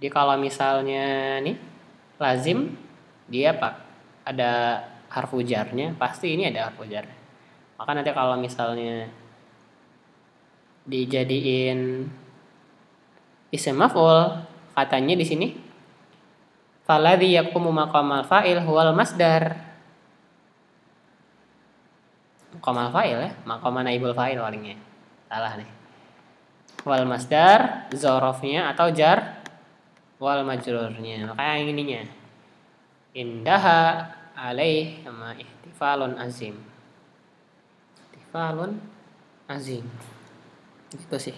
Jadi kalau misalnya nih lazim dia ada harfu jarnya, pasti ini ada harfu jarnya. Maka nanti kalau misalnya dijadiin isim maf'ul, katanya di sini faladzi yaqumu maqamal fa'il huwal masdar. Maqamal fa'il ya, maqama naibul fa'il palingnya. Salah nih. Wal masdar zarofnya atau jar wal majrurnya. Maka yang ininya indaha alaih sama ihtifalun azim. Ihtifalun azim. Gitu sih.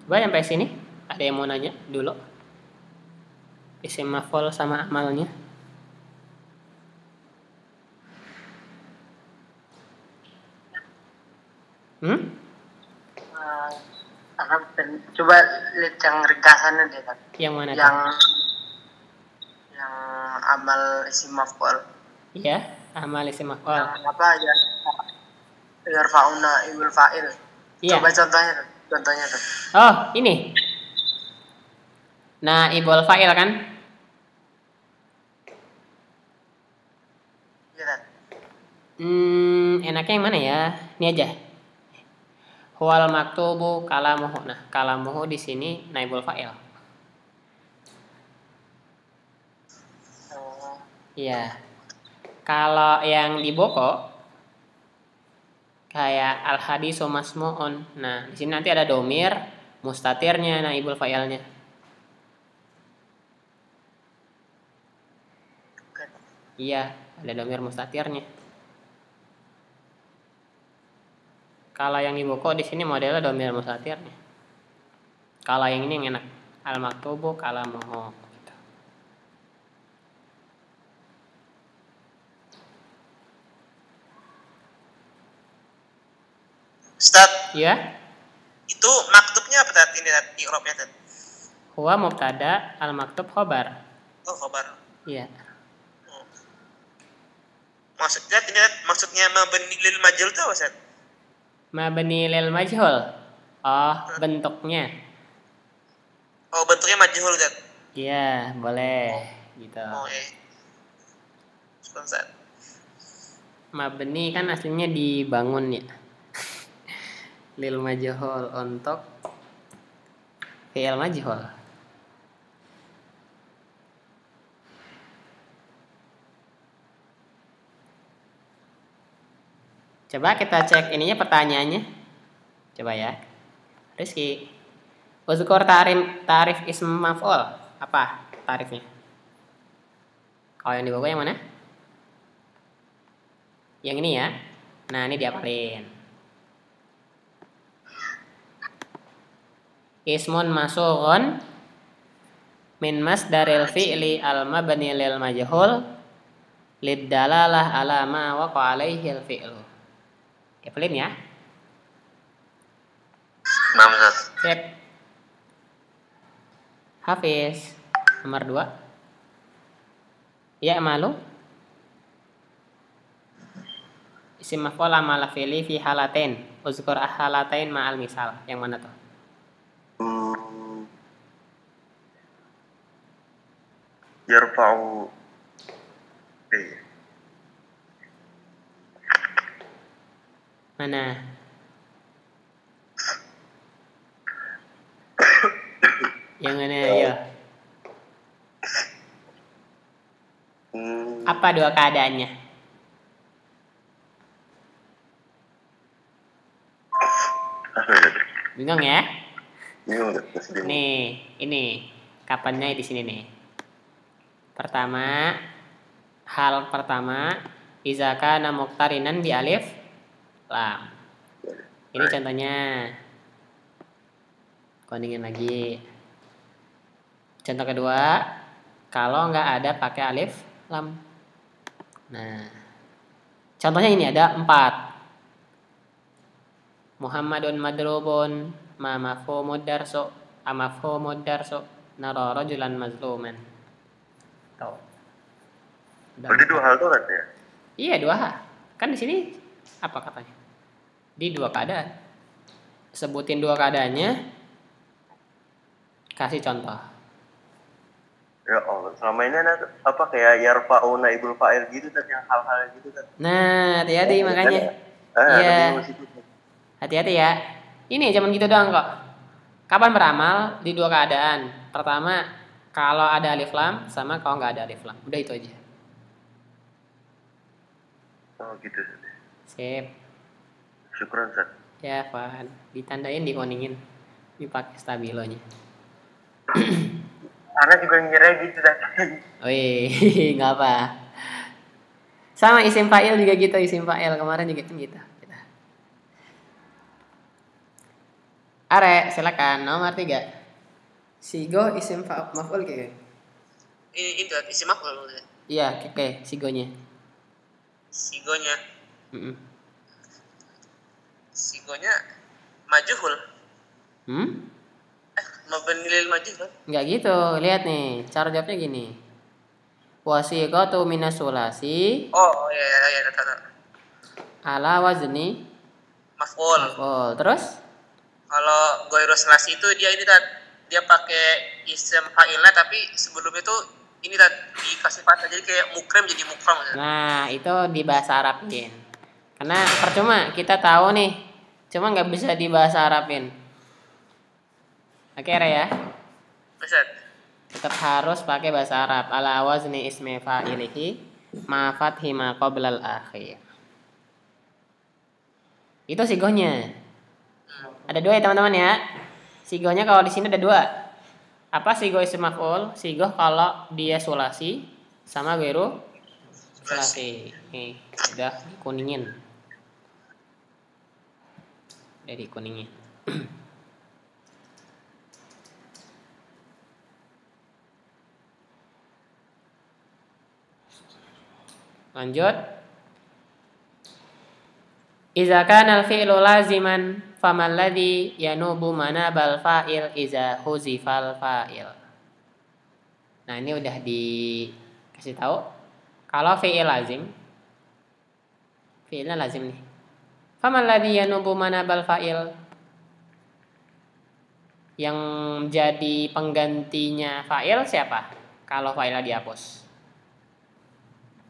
Coba sampai sini ada yang mau nanya dulu? Isim maf'ul sama amalnya. Coba lihat yang ringkasannya deh kan. Yang mana? Yang amal isim maf'ul. Iya, amal isim maf'ul. Yang apa ya? Yarfa'una ibil fa'il. Iya. Coba contohnya tuh. Oh, ini. Nah, ibul fa'il kan? Iya kan? Enaknya yang mana ya? Ini aja. Huwal maktubu kalamuhu. Nah, kalamuhu di sini naibul fa'il. Iya. Kalau yang di Boko kayak al hadisu masmu'un. Nah, di sini nanti ada domir mustatirnya naibul fa'ilnya. Iya, ada domir mustatirnya. Kalau yang di Boko di sini modelnya domir mustatirnya. Kalau yang ini yang enak, al maktubu kalamuhu. Gitu. Ustaz. Iya. Itu maktubnya apa tadi? Ini i'rabnya tadi. Huwa mubtada, al maktub khobar. Oh, khobar. Iya. Maksudnya mabni lil majhul itu apa, Ustaz? Mabni lil majhul. Oh, bentuknya. Oh, bentuknya majhul, Ustaz. Iya, boleh gitu. Oh, Ustaz. Mabni kan aslinya dibangun ya. Lil majhul untuk fi'il majhul. Coba kita cek ininya pertanyaannya. Coba ya. Rizky. Uzkur tarif ism maf'ul. Apa tarifnya? Kalau yang di bawah yang mana? Yang ini ya. Nah, ini diapalin. Ismun masughun min masdaril fi'li al mabni lil majhul lid dalalah ala ma waqa alaihi al fi'lu. Diapalin ya. Nah, Ustaz. Sip. Hafiz. Nomor 2. Ya malu. Isim maf'ul amal fi'li fi halatain. Uzkur halatain ma'al misal. Yang mana tuh? Yarfa'u. Mana? Yang mana ya? Apa dua keadaannya? Bingung ya? Bingung. Nih, ini kapannya di sini nih. Pertama, hal pertama, iza kana muqtarinan bi alif lam. Ini contohnya. Koningin lagi. Contoh kedua, kalau nggak ada pakai alif lam. Nah, contohnya ini ada 4. Muhammadun madrubun ma mafhumud darsu amafhumud darsu nara rajulan mazluman. Tuh. Berarti 2 hal tuh kan ya? Iya, 2 hal. Kan di sini apa katanya? Di 2 keadaan. sebutin dua keadaannya, kasih contoh. Ya Allah, selama ini ada apa kayak yarfa'u naibul fa'il gitu kan, yang hal-hal gitu kan. Nah, hati-hati makanya. Iya. Hati-hati ya. Ini cuman gitu doang kok. Kapan beramal? Di dua keadaan. Pertama, kalau ada alif lam, sama kalau nggak ada alif lam. Udah itu aja. Oh gitu. Sip. Syukran, Ustaz. Ya, Fan. Ditandain, dikoningin. Dipakai stabilonya. Karena juga ngira gitu dah. Wih, nggak apa. Sama isim fa'il juga gitu, isim fa'il kemarin juga gitu. Are, silakan nomor 3. Sigo isim maf'ul kayak. Ini itu isim maf'ul. Iya, oke, sigonya. Sigonya. Sigonya majhul. Mabni lil majhul. Enggak gitu. Lihat nih, cara jawabnya gini. Wasiqatu minas sulasi. Oh, iya, tahu. Ala wazni Maf'ul. Terus? Kalau ghairu sulasi itu dia pakai isim fa'ilnya, tapi sebelum itu ini dikasih fathah, jadi kayak mukrim jadi mukram. Nah, itu di bahasa Arabin. Karena percuma kita tahu nih, cuma nggak bisa di bahasa Arabin. Oke, ya. Ustaz. Tetap harus pakai bahasa Arab. Ala wazni ismi fa'ilihi ma fathi ma qablal akhir. Itu sigohnya. Ada 2 ya teman-teman ya. Sigohnya kalau di sini ada 2. Apa sigoh isim maf'ul? Sigoh kalau dia sulasi sama ghairu sulasi. Nih, udah dikuningin. Lanjut. Iza kana al-fi'lu laziman famal ladzi yanubu manabal fa'il iza huzifal fa'il. Nah, ini udah dikasih tahu. Kalau fi'il lazim, fi'ilnya lazim nih. Famal ladzi yanubu manabal fa'il, yang jadi penggantinya fa'il siapa? Kalau fa'ilnya dihapus.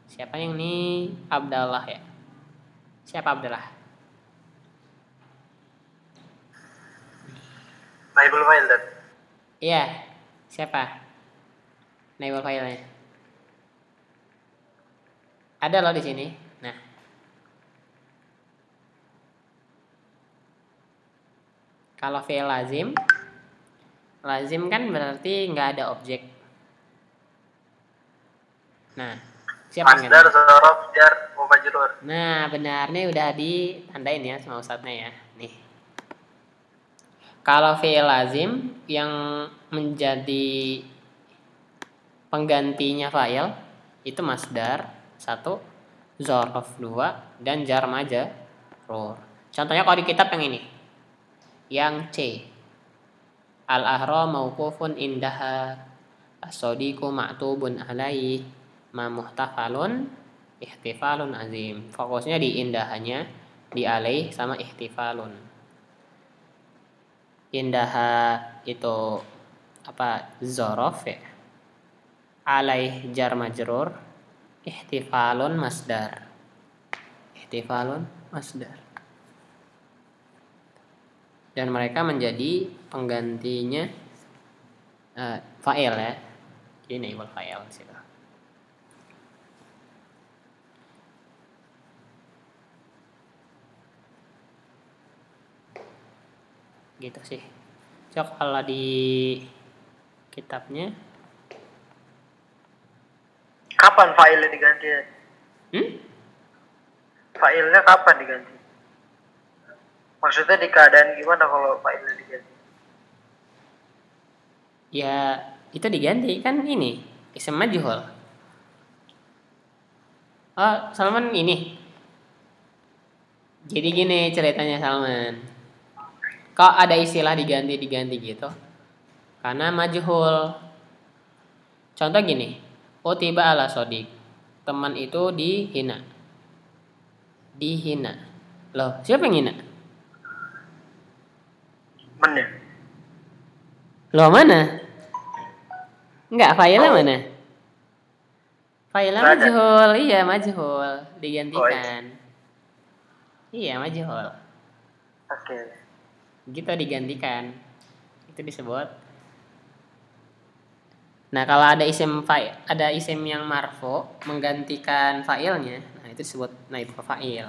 Siapa yang ini? Abdallah ya. Siapa Abdallah? Naibul fa'il dan. Iya. Siapa? Naibul fa'ilnya. Ada loh di sini. Nah. Kalau fi'il lazim kan berarti nggak ada objek. Nah, siapa yang Masdar, dzaraf, jar, wa majrur. Nah, benar nih udah ditandain ya sama ustadznya ya. Nih. Kalau fi'il lazim yang menjadi penggantinya fa'il itu masdar 1, dzaraf 2, dan jar majrur. Contohnya kalau di kitab yang ini. Yang C. Al-ahra mauqufun indaha, as-sadiqu ma'tubun alaih, ma muhtafalun ihtifalun azim. Fokusnya di indahanya, di alaih sama ihtifalun. Indaha itu apa? Dzaraf ya. Alaih jar majrur, ihtifalun masdar. Dan mereka menjadi penggantinya fa'il ya. Ini naibul fa'il situ. Gitu sih. Cok kalau di kitabnya. Kapan fa'ilnya diganti? Fa'ilnya kapan diganti? Maksudnya di keadaan gimana kalau fa'ilnya diganti? Ya, itu diganti kan ini isim majhul. Oh, Salman ini. Jadi gini ceritanya Salman. Kok ada istilah diganti gitu? Karena majhul. Contoh gini, utiba ala sodik, teman itu dihina. Loh, siapa yang hina? Loh mana? Enggak, failnya mana? Failnya Nggak ada. majhul, iya majhul, digantikan. Iya majhul. Oke. Gitu digantikan. Itu disebut. Nah, kalau ada isim yang marfu menggantikan fa'ilnya, nah itu disebut naibul fa'il.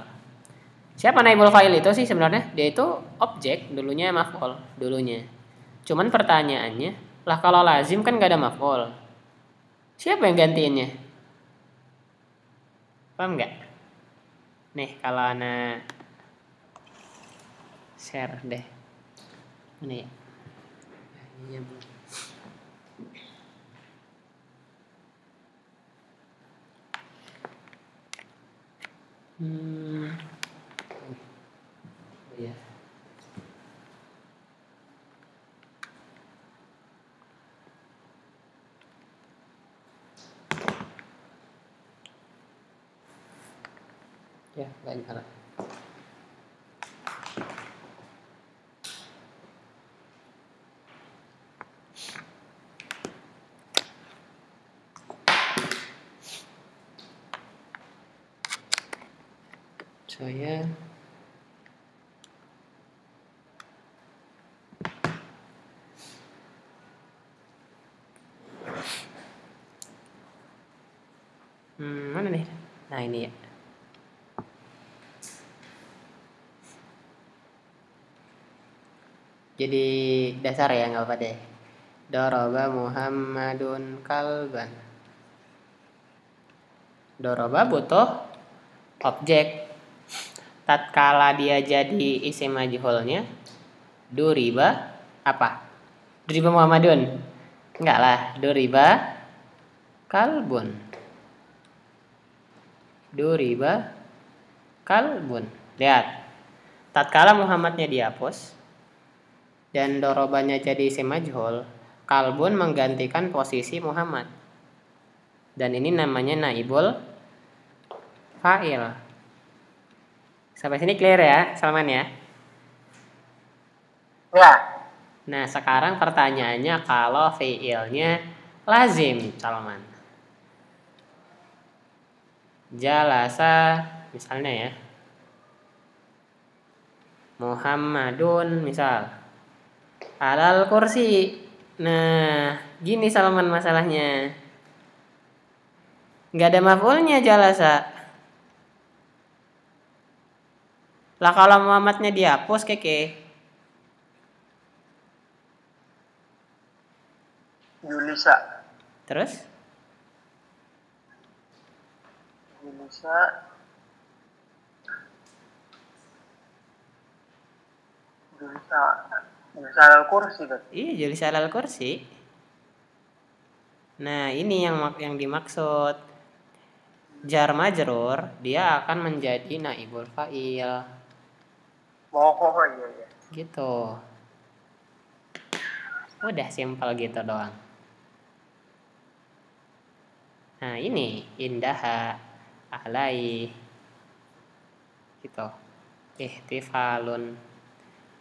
Siapa naibul fa'il itu sih sebenarnya? Dia itu objek, dulunya maf'ul, dulunya. Cuman pertanyaannya, lah kalau lazim kan gak ada maf'ul. Siapa yang gantiinnya? Paham nggak? Nih, kalau anak share deh. Mana ya? Ini belum. Iya. Ya, lain kali. Saya mana nih? Nah, ini ya. Jadi dasar ya, nggak apa deh. Doroba Muhammadun kalban. Doroba butuh objek. Tatkala dia jadi isim majhulnya, duriba apa? Duriba Muhammadun. Enggak lah, duriba kalbun. Duriba kalbun. Lihat. Tatkala Muhammadnya dihapus dan dorobanya jadi isim majhul, kalbun menggantikan posisi Muhammad. Dan ini namanya naibul fa'il. Sampai sini clear ya, Salman ya? Ya. Nah, sekarang pertanyaannya kalau fi'ilnya lazim, Salman. Jalasa misalnya ya. Muhammadun misal. Alal kursi. Nah, gini Salman masalahnya. Nggak ada maf'ulnya jalasa. Lah kalau Muhammadnya dihapus keke. Julisa. Terus? Julisa. Julisa alal kursi kan? Iya, julisa alal kursi. Nah, ini yang dimaksud. Jar majrur dia akan menjadi naibul fa'il. Oh iya. Gitu. Udah simpel gitu doang. Nah, ini indaha alai gitu. Ihtifalun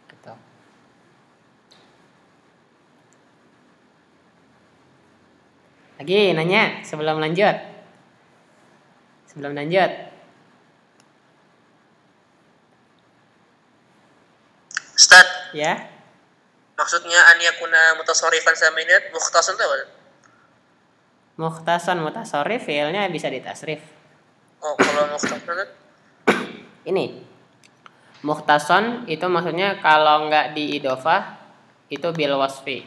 gitu. Lagi nanya sebelum lanjut. Ustaz, Ya. maksudnya an yakuna mutasarrifan sama ini mukhtasan tuh apa? Mukhtasan mutasarrif fi'ilnya bisa ditasrif. Oh, kalau mukhtasan Ini. Mukhtasan itu maksudnya kalau nggak diidofah itu bil wasfi.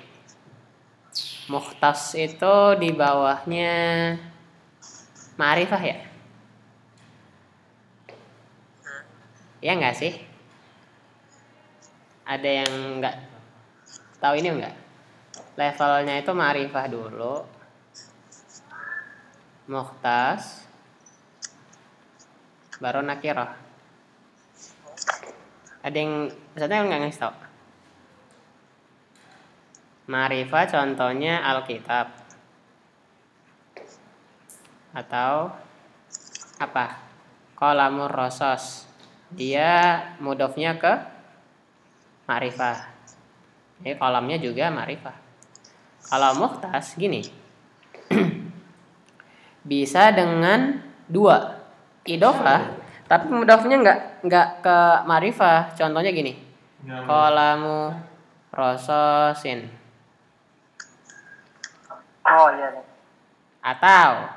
Mukhtas itu di bawahnya ma'rifah ya? Ya nggak sih? Ada yang nggak tahu ini nggak? Levelnya itu ma'rifah dulu. Mukhtas baru nakirah. Ada yang misalnya nggak ngasih tau? Ma'rifah contohnya Alkitab atau apa? Qalamur Rasos. Dia mudhofnya ke ma'rifah. Jadi kolamnya juga ma'rifah. Kalau mukhtas gini. Bisa dengan 2 idhofah, tapi mudhofnya nggak ke ma'rifah. Contohnya gini. Qalamu rososin. Oh iya. Atau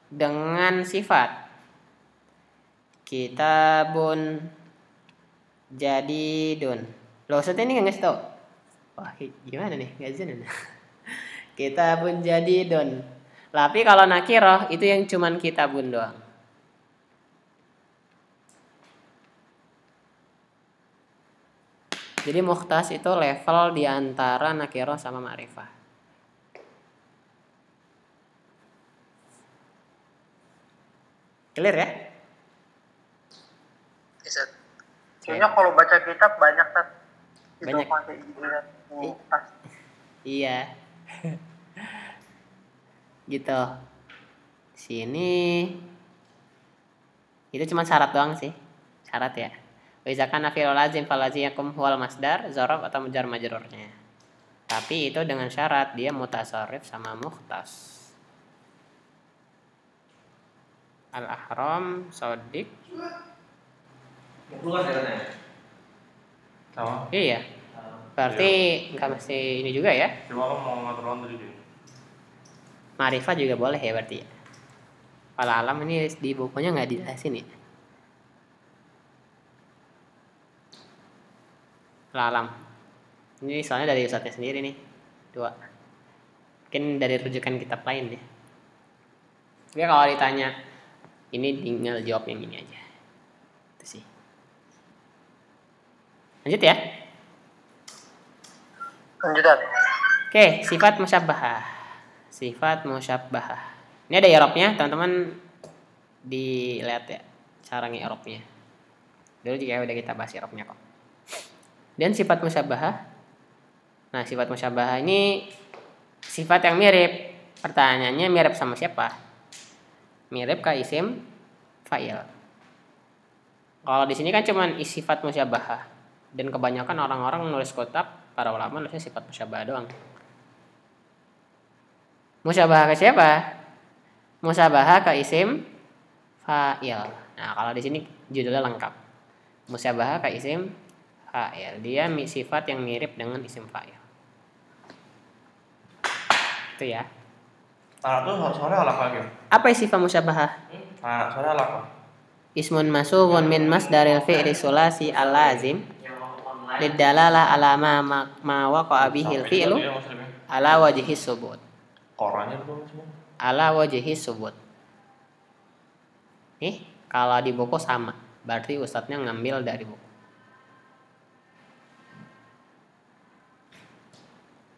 dengan sifat kitabun jadidun. Loh, Ustaz ini nggak ngasih tau. Wah, gimana nih ngajian? Kitabun jadidun. Tapi kalau nakiroh itu yang cuman kitabun doang. Jadi mukhtas itu level di antara nakiroh sama ma'rifah. Clear ya? Bisa. Kayaknya kalau baca kitab banyak kan. Banyak. Iya. Gitu. Sini itu cuma syarat doang sih. Syarat ya. Wa iza kana fi'lul lazim fal laziyakum huwal masdar, dzaraf atau jar majrurnya. Tapi itu dengan syarat dia mutasarrif sama mukhtas. Al-ahram shadiq. Sama. Iya. Berarti enggak mesti ini juga ya. Cuma lo mau ngatur lawan tadi. Ma'rifah juga boleh ya berarti. Kalau alam ini di bukunya nggak dijelasin ya. Alam. Ini soalnya dari ustadznya sendiri nih. 2. Mungkin dari rujukan kitab lain ya. Tapi kalau ditanya ini tinggal jawab yang ini aja. Itu sih. Lanjut ya. Lanjutan. Oke, sifat musyabbahah. Sifat musyabbahah. Ini ada i'rabnya, teman-teman dilihat ya cara nge-i'rabnya. Dulu juga udah kita bahas i'rabnya kok. Dan sifat musyabbahah. Nah, sifat musyabbahah ini sifat yang mirip. Pertanyaannya mirip sama siapa? Mirip ke isim fa'il. Kalau di sini kan cuman sifat musyabbahah. Dan kebanyakan orang-orang nulis kotak, para ulama nulisnya sifat musyabbahah doang. Musyabbahah ke siapa? Musyabbahah ke isim fa'il. Nah, kalau di sini judulnya lengkap. Musyabbahah ke isim fa'il. Dia sifat yang mirip dengan isim fa'il. Itu ya. Anak tuh soalnya alak lagi. Apa sifat musyabbahah? Anak soalnya alak. Ismun masubun min masdaril fi'li sulasi al-lazim lidalalah ala ma waqa'a bihil fi'lu ala wajhi subut. Korannya tuh semua. Ala wajhi subut. Nih, kalau di buku sama. Berarti ustadznya ngambil dari buku.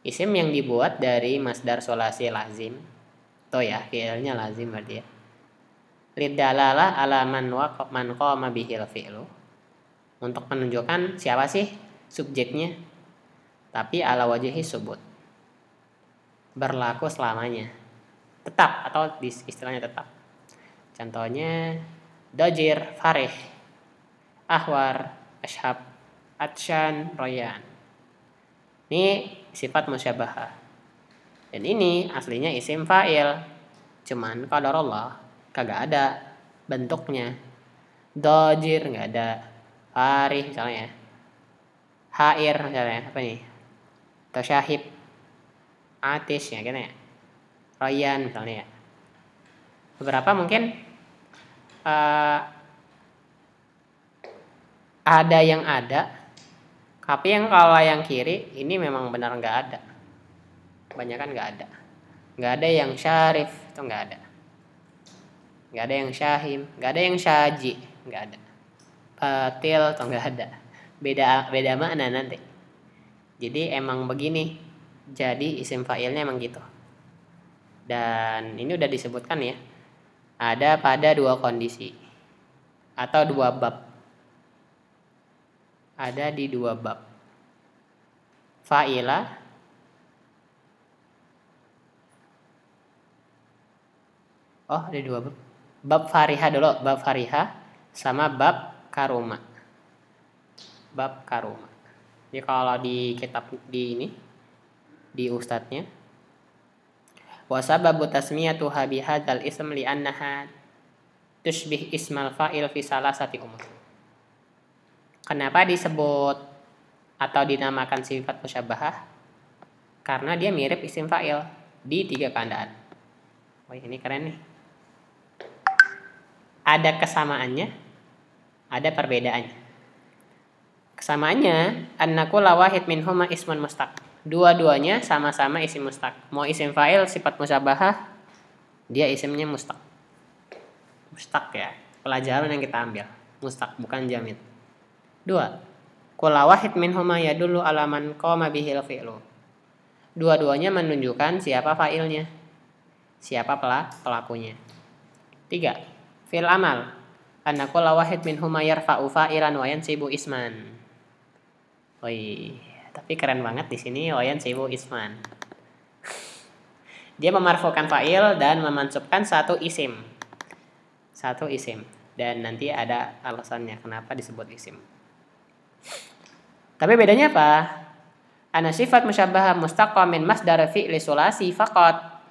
Isim yang dibuat dari masdar sulasi lazim. Tuh ya, fi'ilnya lazim berarti ya. Lidalalah ala man qama bihil fi'lu. Untuk menunjukkan siapa sih subjeknya. Tapi ala wajhi subut. Berlaku selamanya. Tetap atau istilahnya tetap. Contohnya dajir, farih, ahwar, ashab, atsyan, royan. Ini sifat musyabbahah. Dan ini aslinya isim fa'il. Cuman qadarullah kagak ada bentuknya. Dajir nggak ada. Farih misalnya. Hair misalnya apa nih? Tasyahib, atis ya gitu ya. Royan misalnya ya. Beberapa mungkin ada yang ada, tapi yang kalau yang kiri ini memang benar nggak ada. Kebanyakan nggak ada. Nggak ada yang syarif, itu nggak ada. Nggak ada yang syahim, nggak ada yang syaji, nggak ada. Batil atau nggak ada. Beda makna nanti. Jadi emang begini. Jadi isim fa'ilnya emang gitu. Dan ini udah disebutkan ya. Ada pada 2 kondisi. Atau 2 bab. Ada di 2 bab. Fa'ilah. Oh, ada 2 bab. Bab fariha dulu. Bab fariha sama bab karuma. Bab karuma. Jadi kalau di kitab di ustadznya, wa sababu tasmiyatuha bihadzal ism li'annaha tushbih ismal fa'il fi salasati umur. Kenapa disebut atau dinamakan sifat musyabbahah? Karena dia mirip isim fa'il di 3 keadaan. Wah, ini keren nih. Ada kesamaannya, ada perbedaannya. Kesamaannya, anna kulla wahid minhuma ismun mustaq. Dua-duanya sama-sama isim mustaq. Mau isim fa'il sifat musyabbahah, dia isimnya mustaq. Mustaq ya, pelajaran yang kita ambil. Mustaq bukan jamid. 2. Kulla wahid minhuma yadullu ala man qama bihil fi'lu. Dua-duanya menunjukkan siapa fa'ilnya, siapa pelakunya. 3. Fil amal, anna kulla wahid minhuma yarfa'u fa'ilan wa yansibu isman. Woi, tapi keren banget di sini wa yansibu isman. Dia memarfukan fa'il dan memansubkan satu isim. Dan nanti ada alasannya kenapa disebut isim. Tapi bedanya apa? Ana sifat musyabbahah mustaqqah min masdar fi'li sulasi faqat.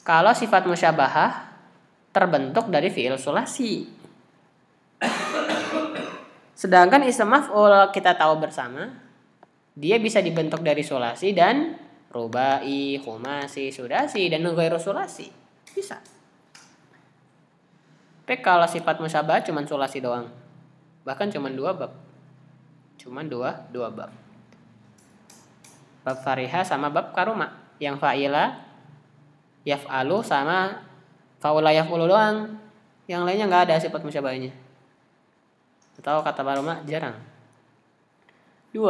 Kalau sifat musyabbahah terbentuk dari fi'il sulasi. Sedangkan isim maf'ul kita tahu bersama, dia bisa dibentuk dari sulasi dan rubai, khumasi, sudasi, dan ghairu sulasi. Bisa. Tapi kalau sifat musyabbahah cuma sulasi doang. Bahkan cuma 2 bab. Cuma dua bab. Bab fariha sama bab karuma. Yang fa'ila, yaf'alu sama fa'ula yaf'ulu doang. Yang lainnya nggak ada sifat musyabbahnya. Atau kata karuma jarang. 2.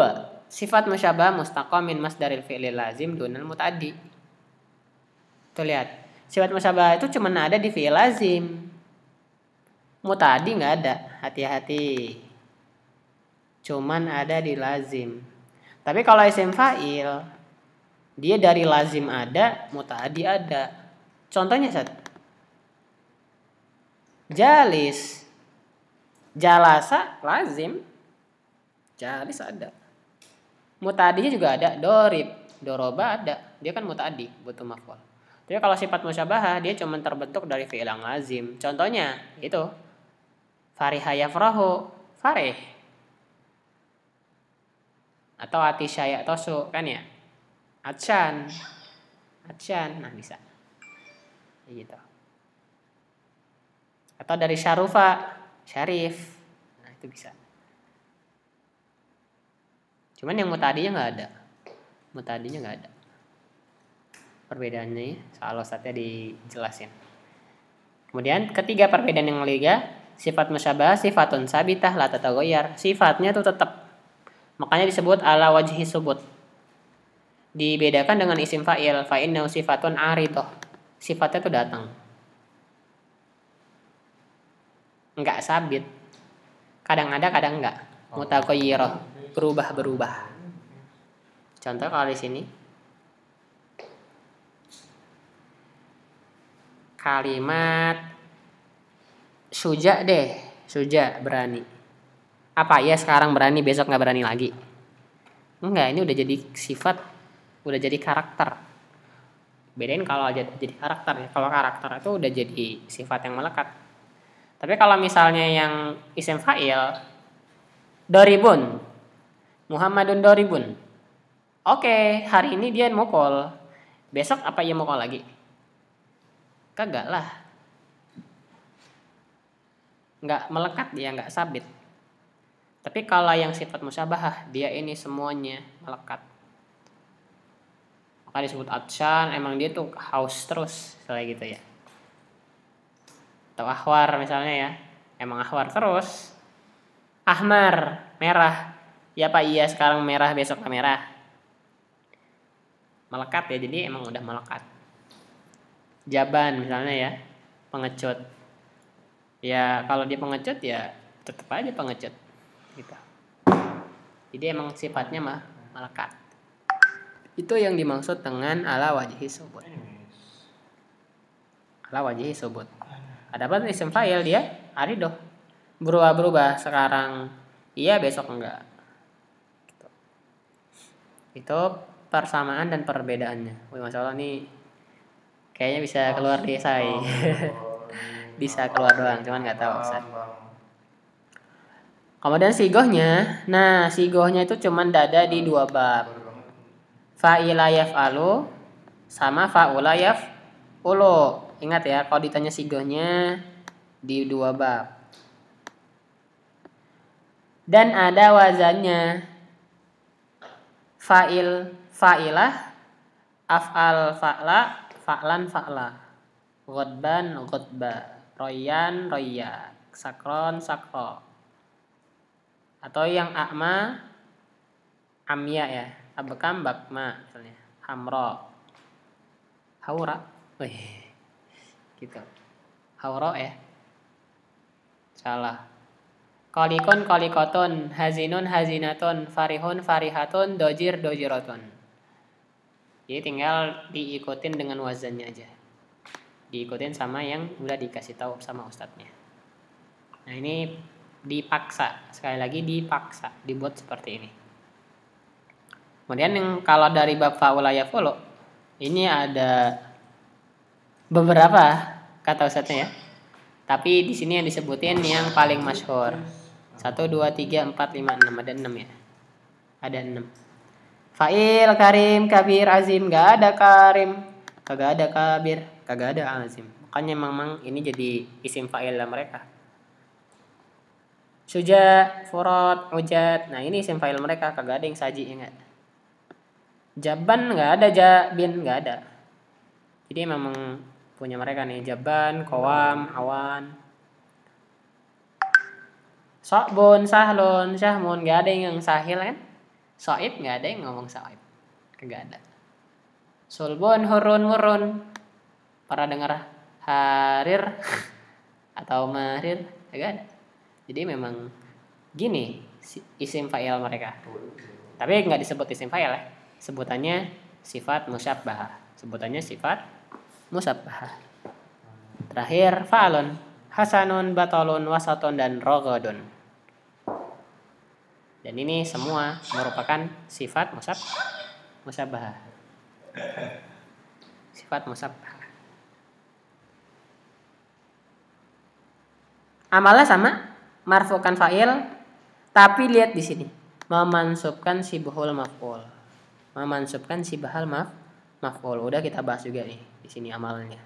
Sifat musyabbah mustaqam min masdaril fi'lil lazim dunal muta'addi. Tuh lihat. Sifat musyabbah itu cuma ada di fi'il lazim. Muta'addi nggak ada. Hati-hati. Cuman ada di lazim. Tapi kalau isim fa'il, dia dari lazim ada, muta'addi ada. Contohnya Sat. Jalis. Jalasa lazim. Jalis ada. Muta'addinya juga ada. Dorib. Doroba ada. Dia kan muta'addi, butuh maf'ul. Tapi kalau sifat musyabbahah, dia cuma terbentuk dari fi'il yang lazim. Contohnya itu. Fariha yafrahu. Farih. Atau atisyaya tosu kan ya. Atsyan. Nah bisa. Gitu. Atau dari syarufa. Syarif. Nah itu bisa. Cuman yang mutadinya nggak ada. Perbedaannya soal ustadznya dijelasin. Kemudian ketiga perbedaan yang ketiga, sifat musyabbah sifatun sabitah la tataghayyar. Sifatnya tuh tetap. Makanya disebut ala wajhi subut. Dibedakan dengan isim fa'il. Fa'innahu sifatun aridah. Sifatnya tuh datang. Enggak sabit. Kadang ada, kadang enggak. Mutaghayyirah. Berubah. Contoh kalau di sini. Kalimat suja deh. Suja, berani. Apa ya sekarang berani, besok nggak berani lagi? Enggak, ini udah jadi sifat, udah jadi karakter. Bedain kalau jadi karakter ya. Kalau karakter itu udah jadi sifat yang melekat. Tapi kalau misalnya yang isim fa'il, doribun, Muhammadun doribun. Oke, hari ini dia mukul. Besok apa ia mukul lagi? Kagak lah. Nggak melekat dia, nggak sabit. Tapi kalau yang sifat musyabbahah, dia ini semuanya melekat. Maka disebut atsyan, emang dia tuh haus terus, kayak gitu ya. Atau ahwar misalnya ya, emang ahwar terus. Ahmar, merah. Ya Pak, iya sekarang merah, besok merah. Melekat ya, jadi emang udah melekat. Jaban misalnya ya, pengecut. Ya kalau dia pengecut ya tetap aja pengecut. Gitu. Jadi emang sifatnya melekat. Itu yang dimaksud dengan ala wajhi subut. Ala wajhi subut. Adapun isim fa'il dia aridoh. Berubah-berubah, sekarang iya besok enggak. Itu persamaan dan perbedaannya. Wih, Masya Allah nih kayaknya bisa keluar di esai. Bisa keluar doang, cuman nggak tahu Ustaz. Kemudian sigohnya, nah sigohnya itu cuman ada di 2 bab. Fa'ila yaf'alu sama fa'ula yaf'ulu. Ingat ya, kalau ditanya sigohnya di 2 bab. Dan ada wazannya. Fa'il, fa'ilah, af'al fa'la, fa'lan fa'la. Ghadban ghadba, royan roya, sakron sakro. Atau yang a'ma amya ya, abkam bakma misalnya, hamra, haura, gitu, haura ya, salah. Kolikun kolikotun, hazinun hazinatun, farihun farihatun, dojir dojiratun. Jadi tinggal diikutin dengan wazannya aja, diikutin sama yang udah dikasih tahu sama ustadznya. Nah ini dipaksa, sekali lagi dipaksa, dibuat seperti ini. Kemudian yang kalau dari bab fa'ula yaf'ulu, ini ada beberapa kata ustadznya ya. Tapi di sini yang disebutin yang paling masyhur. 1 2 3 4 5 6, ada 6 ya. Ada 6. Fa'il, karim, kabir, azim, gak ada karim, kagak ada kabir, kagak ada azim. Makanya memang ini jadi isim fa'il mereka. Suja, furat, ujat. Nah ini isim fa'il mereka, kagak ada yang saji, enggak. Jaban enggak ada, jabin enggak ada. Jadi memang punya mereka nih, jaban, qawam, awan. Sa'bun, sahlun, syahmun, enggak ada yang sahil kan? So'ib enggak ada yang ngomong so'ib. Kagak ada. Sulbun, hurun, murun. Para dengar harir atau mahrir, kagak ada. Jadi memang gini isim fa'il mereka. Tapi nggak disebut isim fa'il ya. Sebutannya sifat musyabbahah. Sebutannya sifat musyabbahah. Terakhir fa'alun, hasanun, batolun, wasatun, dan rogodun. Dan ini semua merupakan sifat musyabbahah. Sifat musyabbahah. Amalnya sama. Marfukan fa'il, tapi lihat di sini memansubkan sibhul maf'ul. Memansubkan sibhal maf'ul. Udah kita bahas juga nih di sini amalnya.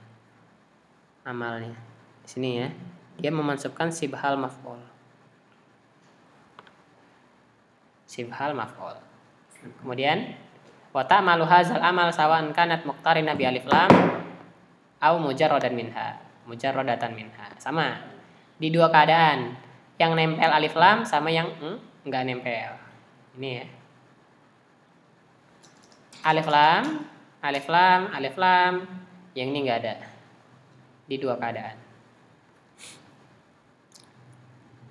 Amalnya di sini ya. Dia memansubkan sibhal maf'ul. Sibhal maf'ul. Kemudian wa ta'malu hadzal amal sawan kanat muqtarina bi alif lam au mujarradan minha. Mujarradatan minha. Sama di 2 keadaan. Yang nempel alif lam sama yang enggak nempel. Ini ya. Alif lam, alif lam, alif lam. Yang ini enggak ada. Di 2 keadaan.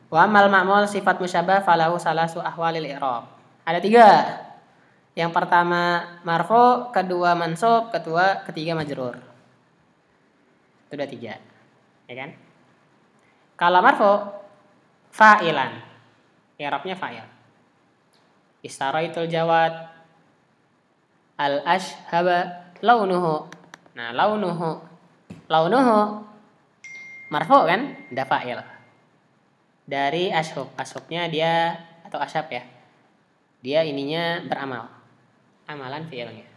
Wa amal ma'mul sifat musyabbah falahu salasu ahwalil i'rab. Ada 3. Yang pertama marfu, kedua mansub, ketiga majrur. Itu udah 3. Ya kan? Kalau marfu fa'ilan, i'rabnya fa'il. Istaraitul jawad, al-ashhaba launuhu. Nah, launuhu marfu kan? Udah fa'il. Dari ashub, ashubnya dia atau asyab ya. Dia ininya beramal. Amalan fi'ilnya.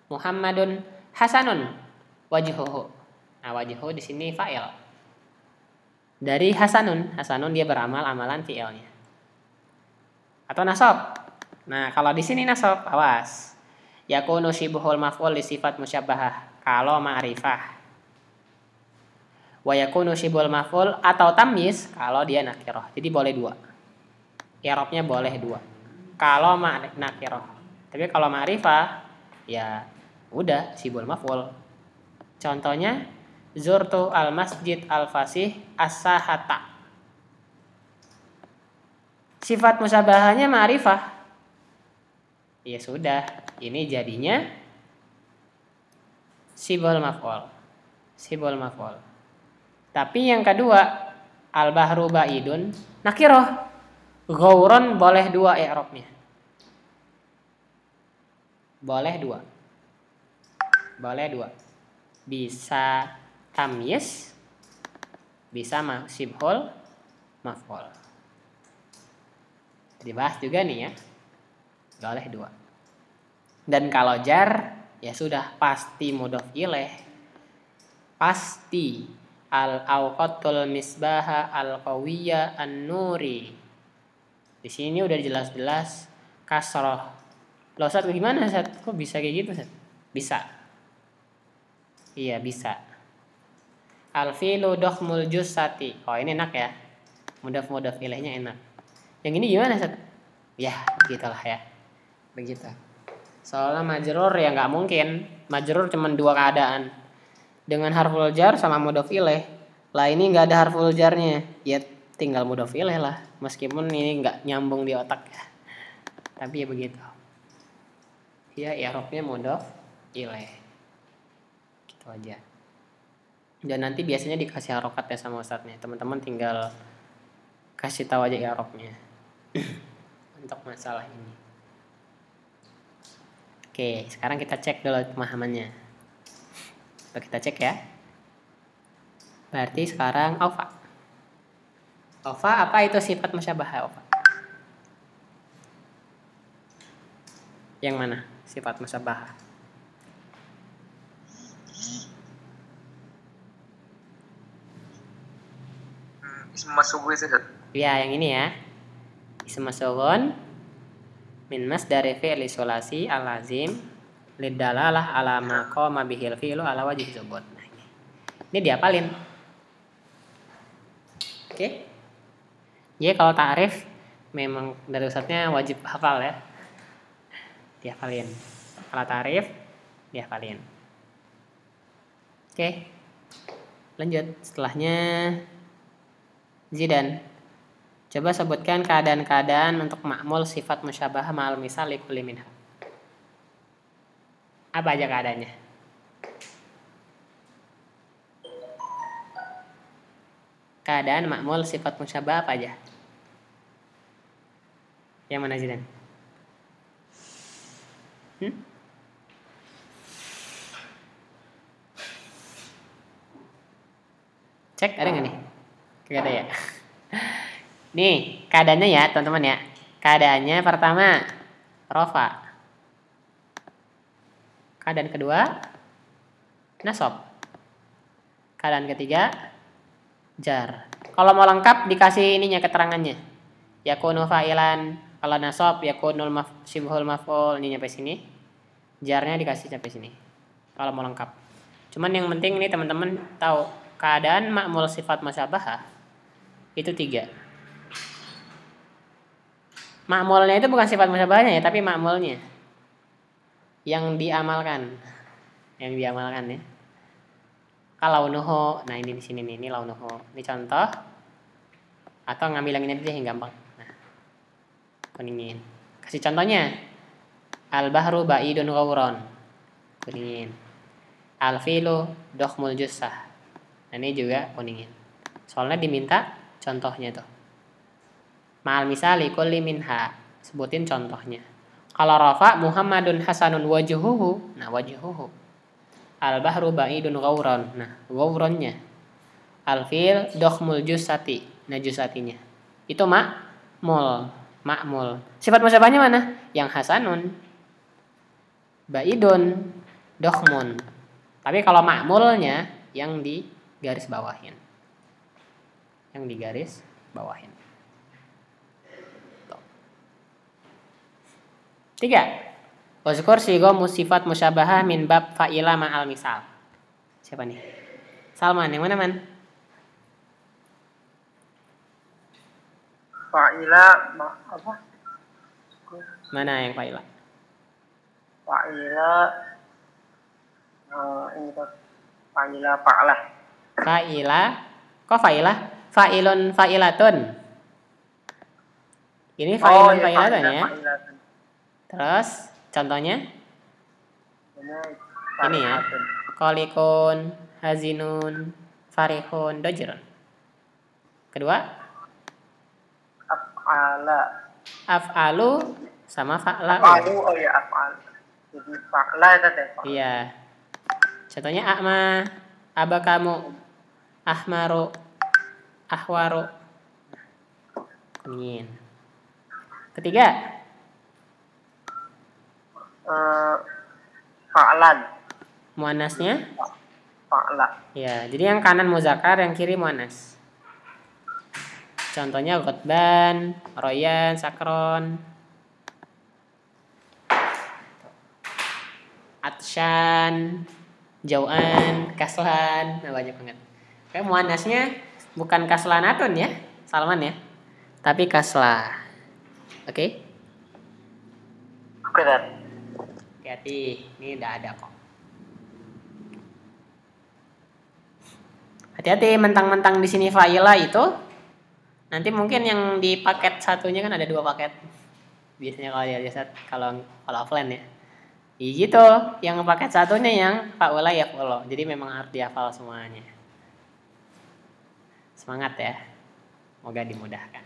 Muhammadun hasanun wajhuhu. Nah, wajhuhu di sini fa'il. Dari hasanun dia beramal amalan fi'ilnya. Atau nasab. Nah, kalau di sini nasab, awas. Yakunu syibhul maf'ul li sifat musyabbahah kalau ma'rifah. Wa yakunu syibhul maf'ul atau tamyiz kalau dia nakirah. Jadi boleh 2. I'rabnya boleh 2. Kalau nakirah. Tapi kalau ma'rifah ya udah syibhul maf'ul. Contohnya zurtu al-masjid al-fasih as-sahata. Sifat musyabbahahnya ma'rifah. Ya sudah, ini jadinya sibul maf'ul. Sibul maf'ul. Tapi yang kedua, al-bahru ba'idun nakirah. Ghauron boleh 2 i'rabnya. Boleh dua. Boleh dua. Bisa tamyiz, bisa syibhul maf'ul. Dibahas juga nih ya. Boleh dua. Dan kalau jar ya sudah pasti mudhof ilaih. Pasti al-awqatul misbaha al-qawiyya an-nuri. Di sini udah jelas-jelas kasroh. Loh Ustaz gimana Ustaz? Kok bisa kayak gitu Ustaz? Bisa. Iya bisa. Al-filu dokhmul jussati. Oh ini enak ya. Mudhof ilaihnya enak. Yang ini gimana Ustaz? Ya begitulah ya. Begitu. Soalnya majrur ya nggak mungkin. Majrur cuma dua keadaan. Dengan harful jar sama mudhof ilaih. Lah ini nggak ada harful jarnya. Ya tinggal mudhof ilaih lah. Meskipun ini nggak nyambung di otak ya. Tapi ya begitu. Ya i'rabnya mudhof ilaih. Gitu aja. Dan nanti biasanya dikasih harokat ya sama ustadznya. Teman-teman tinggal kasih tahu aja i'rabnya. Untuk masalah ini. Oke, sekarang kita cek dulu pemahamannya. Kita cek ya. Berarti sekarang aufa. Aufa apa itu sifat musyabahah aufa? Yang mana sifat musyabahah? Ismu masbuh itu. Ya, yang ini ya. Ismu masbuhun min masdari fi'li sulasi al-lazim lidalalah ala ma qama bihil fi'lu ala wajhi subut. Nah, ini diapalin. Oke. Jadi kalau ta'rif memang dari ustadznya wajib hafal ya. Dihafalin. Kalau ta'rif dihafalin. Oke. Lanjut setelahnya Zidan. Coba sebutkan keadaan-keadaan untuk ma'mul sifat musyabahah ma'al misal likulli minha. Apa aja keadaannya? Keadaan ma'mul sifat musyabahah apa aja? Yang mana Zidan? Cek ada nggak nih? Gak ada ya. Nih keadaannya ya teman-teman ya. Keadaannya pertama rofa. Keadaan kedua nasab. Keadaan ketiga jar. Kalau mau lengkap dikasih ininya keterangannya. Yakunu fa'ilan. Kalau nasab yakunul syibhul maf'ul ini sampai sini. Jarnya dikasih sampai sini. Kalau mau lengkap. Cuman yang penting nih teman-teman tahu keadaan ma'mul sifat musyabahah itu 3. Ma'mulnya itu bukan sifat musyabahahnya ya, tapi ma'mulnya yang diamalkan. Yang diamalkan ya. Kalau nuhu, nah ini di sini nih, ini launuhu. Ini contoh. Atau ngambil yang ini aja yang gampang. Nah. Kuningin. Kasih contohnya. Al-bahru ba'idun ghauron. Kuningin. Al-filu dokhmul jussah. Nah, ini juga kuningin. Soalnya diminta contohnya tuh. Ma'al misali kulli minha. Sebutin contohnya. Kalau rafa Muhammadun hasanun wajhuhu. Nah, wajhuhu. Al-bahru ba'idun ghauron. Nah, ghauronnya. Al-fil dokhmul jussati. Nah, jussatinya. Itu ma'mul. Sifat musyabahnya mana? Yang hasanun. Ba'idun. Dokhmun. Tapi kalau ma'mulnya yang di garis bawahin. Yang di garis bawahin. 3. Uzkur sigo sifat musyabahah min bab fa'ila ma'al misal. Siapa nih? Salman, yang mana man? Fa'ila apa? Mana yang fa'ila? Fa'ila ini tuh fa'ila fa'lah. Fa'ila. Kok fa'ila? Fa'ilun fa'ilatun. Ini fa'ilun fa'ilatun ya. Fa'ilatun. Terus contohnya? Ini ya. Fa'ilatun. Qalikun, hazinun, farihun, dojrun. Kedua? Af'ala. Af'alu sama fa'la. Af'alu, oh ya af'al. Jadi fa'la ya tadi. Iya. Contohnya a'ma, abakamu, ahmaru, ahwaru. Kuning. Ketiga, Fa'lan. muannasnya. Fa'la. Ya, jadi yang kanan muzakkar, yang kiri muannas. Contohnya Ghotban, Royan, Sakron, Atshan, Jauan, Kaslan, nah banyak banget. Kayak muannasnya bukan Kaslanatun ya, Salman ya, tapi Kaslah. Oke? Oke, Tad. Hati-hati, ini udah ada kok. Hati-hati, mentang-mentang di sini fa'ila itu nanti mungkin yang di paket satunya kan ada 2 paket. Biasanya kalau di jasad kalau offline ya. Iya gitu, yang paket satunya yang fa'ula ya fa'ula. Jadi memang harus dihafal semuanya. Semangat ya. Semoga dimudahkan.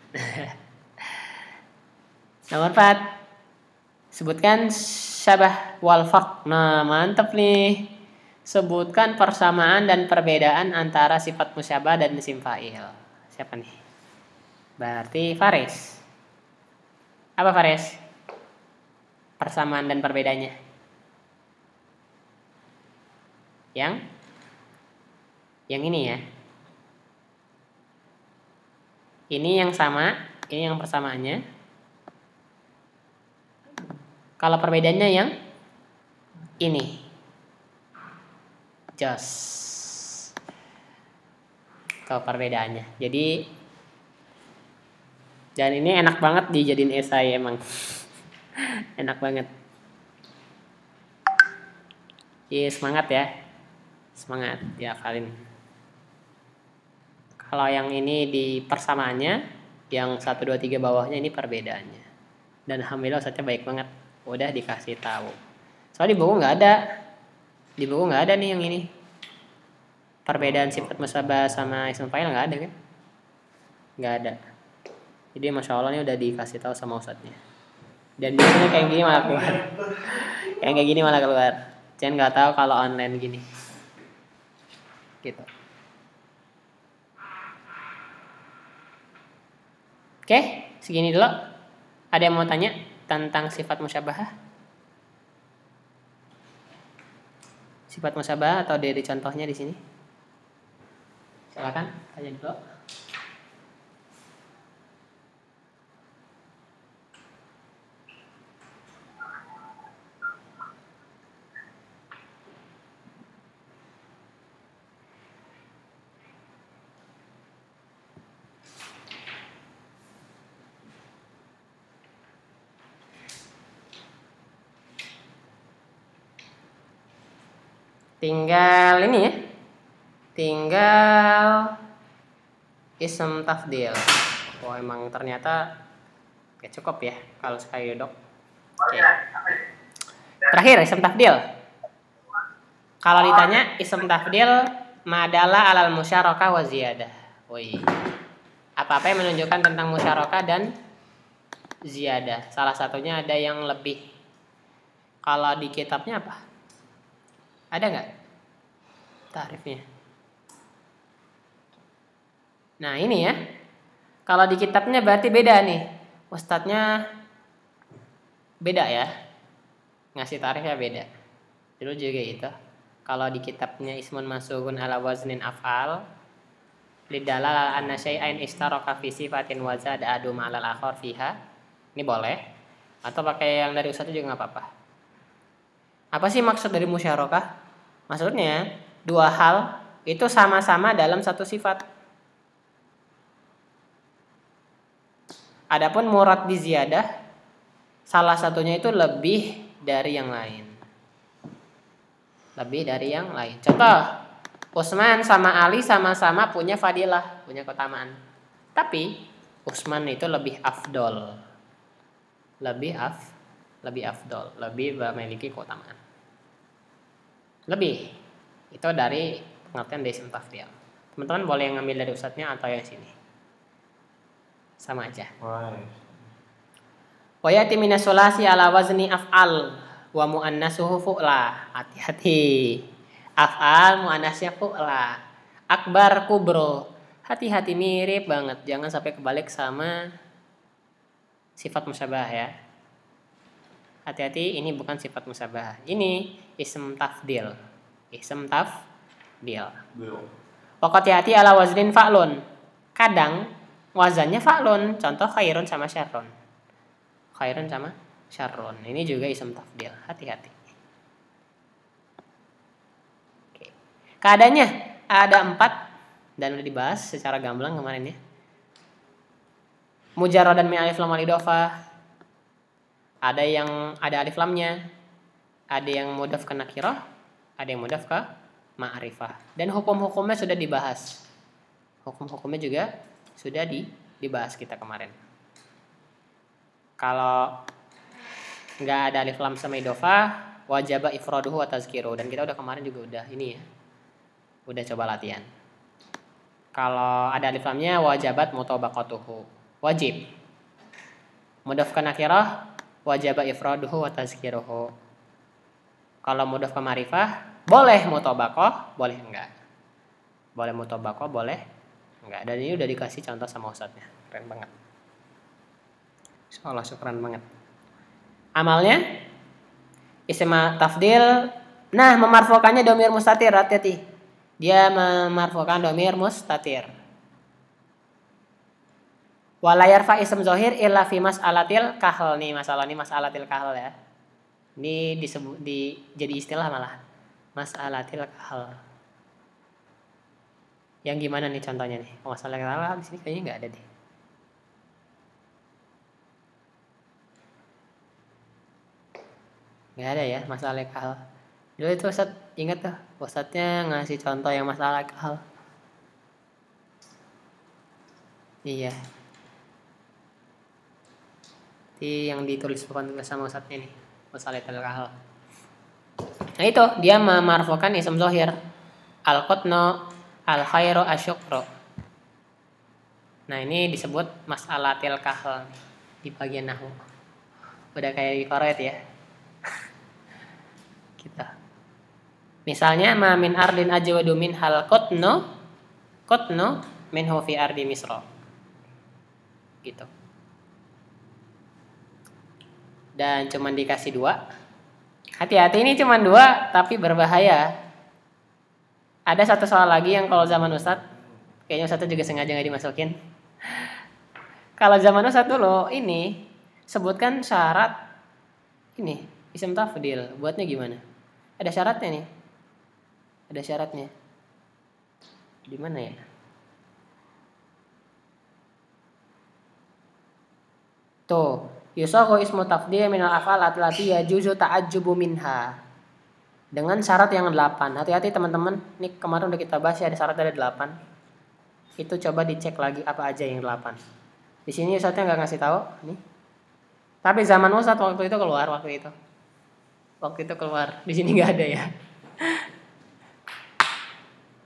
Nomor 4. Sebutkan syabah wal farq. Nah, mantap nih. Sebutkan persamaan dan perbedaan antara sifat musyabah dan isim fa'il. Siapa nih? Berarti Faris. Apa Faris? Persamaan dan perbedaannya. Yang ini ya. Ini yang sama, ini yang persamaannya. Kalau perbedaannya yang ini. Jos. Kalau perbedaannya. Jadi dan ini enak banget dijadiin esai emang. Enak banget. Iya, semangat ya. Semangat diakalin. Kalau yang ini di persamaannya, yang 1 2 3 bawahnya ini perbedaannya. Dan alhamdulillah Ustaznya baik banget. Udah dikasih tahu. Soalnya di buku nggak ada. Di buku nggak ada nih yang ini. Perbedaan sifat musyabah sama isim fa'il nggak ada kan? Nggak ada. Jadi masya Allah ini udah dikasih tahu sama Ustaznya. Dan biasanya kayak gini malah keluar. Yang kayak gini malah keluar. Jangan nggak tahu kalau online gini. Gitu. Oke, segini dulu. Ada yang mau tanya tentang sifat musyabahah? Sifat musyabahah atau dari contohnya di sini? Silakan tanya dulu. Tinggal ini ya. Tinggal ism tafdil. Oh, emang ternyata gak cukup ya kalau sekali duduk. Oke. Terakhir ism tafdil. Kalau ditanya ism tafdil madala alal musyarakah wa ziyadah. Woi. Apa-apa yang menunjukkan tentang musyarakah dan ziyadah. Salah satunya ada yang lebih. Kalau di kitabnya apa? Ada nggak tarifnya? Nah ini ya. Kalau di kitabnya berarti beda nih. Ustadznya beda ya. Ngasih tarifnya beda. Dulu juga itu. Kalau di kitabnya ismun masukun ala waznin af'al lidalal ala anna syai'ain istaraka fi sifatin wa zada adu ma'alal akhar fiha. Ini boleh. Atau pakai yang dari ustadz juga nggak apa-apa. Apa sih maksud dari musyarakah? Maksudnya 2 hal itu sama-sama dalam satu sifat. Adapun murad di ziyadah salah satunya itu lebih dari yang lain. Lebih dari yang lain. Contoh, Utsman sama Ali sama-sama punya fadilah, punya keutamaan. Tapi Utsman itu lebih afdol. Lebih afdol, lebih memiliki keutamaan. Lebih itu dari pengertian dari isim tafdil. Teman-teman boleh yang ngambil dari ustadznya atau yang sini sama aja. Wa yati minas sulasi ala wazni af'al. Wa muannasuhu fu'la. Hati-hati. Af'al muannasnya fu'la. Akbar kubro. Hati-hati, mirip banget. Jangan sampai kebalik sama sifat musyabah ya. Hati-hati, ini bukan sifat musyabah. Ini ism tafdil. Ism tafdil. Belum. Waqati ala waznin fa'lun. Kadang wazannya fa'lun. Contoh khairun sama syarrun. Khairun sama syarrun. Ini juga ism tafdil. Hati-hati. Oke. Keadaannya ada 4 dan udah dibahas secara gamblang kemarin ya. Mujarradan min alif lam wal idhofah. Ada yang ada alif lamnya. Ada yang mudhaf ke nakirah, ada yang mudhaf ke ma'rifah. Dan hukum-hukumnya sudah dibahas. Hukum-hukumnya juga sudah dibahas kita kemarin. Kalau nggak ada alif lam sama idhofah, wajaba ifraduhu wa tazkiruhu. Dan kita udah kemarin juga udah ini ya. Udah coba latihan. Kalau ada alif lamnya wajabat mutabaqatuhu. Wajib. Mudhaf ke nakirah wajaba ifraduhu wa tazkiruhu. Kalau mudhaf ke ma'rifah boleh mutabaqah, boleh enggak. Boleh mutabaqah, boleh enggak. Dan ini udah dikasih contoh sama ustadznya. Keren banget. Insyaallah syukran banget. Amalnya ism tafdil. Nah, memarfukannya dhamir mustatir, hati-hati. Dia memarfukan dhamir mustatir. Wala yarfa ism zahir illa fi mas'alatil kahl. Nih masalah ini mas'alatil kahl ya. Ini disebut jadi istilah malah. Mas'alatil kahl. Yang gimana nih contohnya nih? Masalah kahl di sini kayaknya enggak ada deh. Enggak ada ya masalah kahl. Dulu itu Ustaz ingat tuh, Ustaznya ngasih contoh yang masalah kahl. Iya. Yang ditulis bukan tulis sama Ustaznya nih, masalah kahl. Nah itu dia memarfukan ism zahir. Al-qutnu, al-khairu, asyukru. Nah ini disebut mas'alatil kahl di bagian nahwu. Udah kayak di Quraid ya. Kita. Misalnya ma min ardin ajwadu min hal qutnu minhu fi ardi misra. Gitu. Dan cuman dikasih 2. Hati-hati ini cuman 2 tapi berbahaya. Ada satu soal lagi yang kalau zaman Ustadz kayaknya Ustadz juga sengaja nggak dimasukin. Kalau zaman Ustadz dulu ini sebutkan syarat ini ism tafdil. Buatnya gimana? Ada syaratnya nih. Ada syaratnya. Di mana ya? Tuh, yusaghu ismu tafdil minal af'al allati yajuzu ta'ajjubu minha. Dengan syarat yang 8. Hati-hati teman-teman. Ini kemarin udah kita bahas ya, ada syarat ada 8. Itu coba dicek lagi apa aja yang 8. Di sini Ustaznya enggak ngasih tahu nih. Tapi zaman Ustaz waktu itu keluar waktu itu. Waktu itu keluar. Di sini enggak ada ya.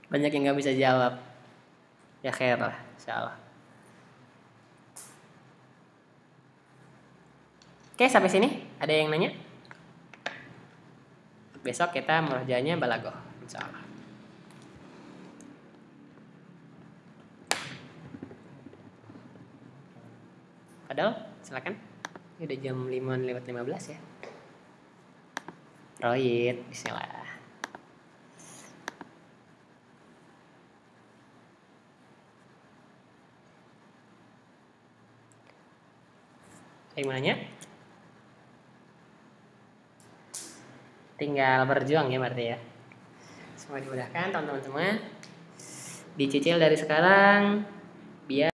Banyak yang nggak bisa jawab. Ya khair lah, insyaallah. Oke, sampai sini ada yang nanya? Besok kita murajaahnya balaghah, insyaallah. Padahal, silakan. Ini udah jam 5:15 ya. Royit, bismillah. Yang nanya? Tinggal berjuang ya berarti ya. Semoga dimudahkan teman-teman semua. Dicicil dari sekarang biar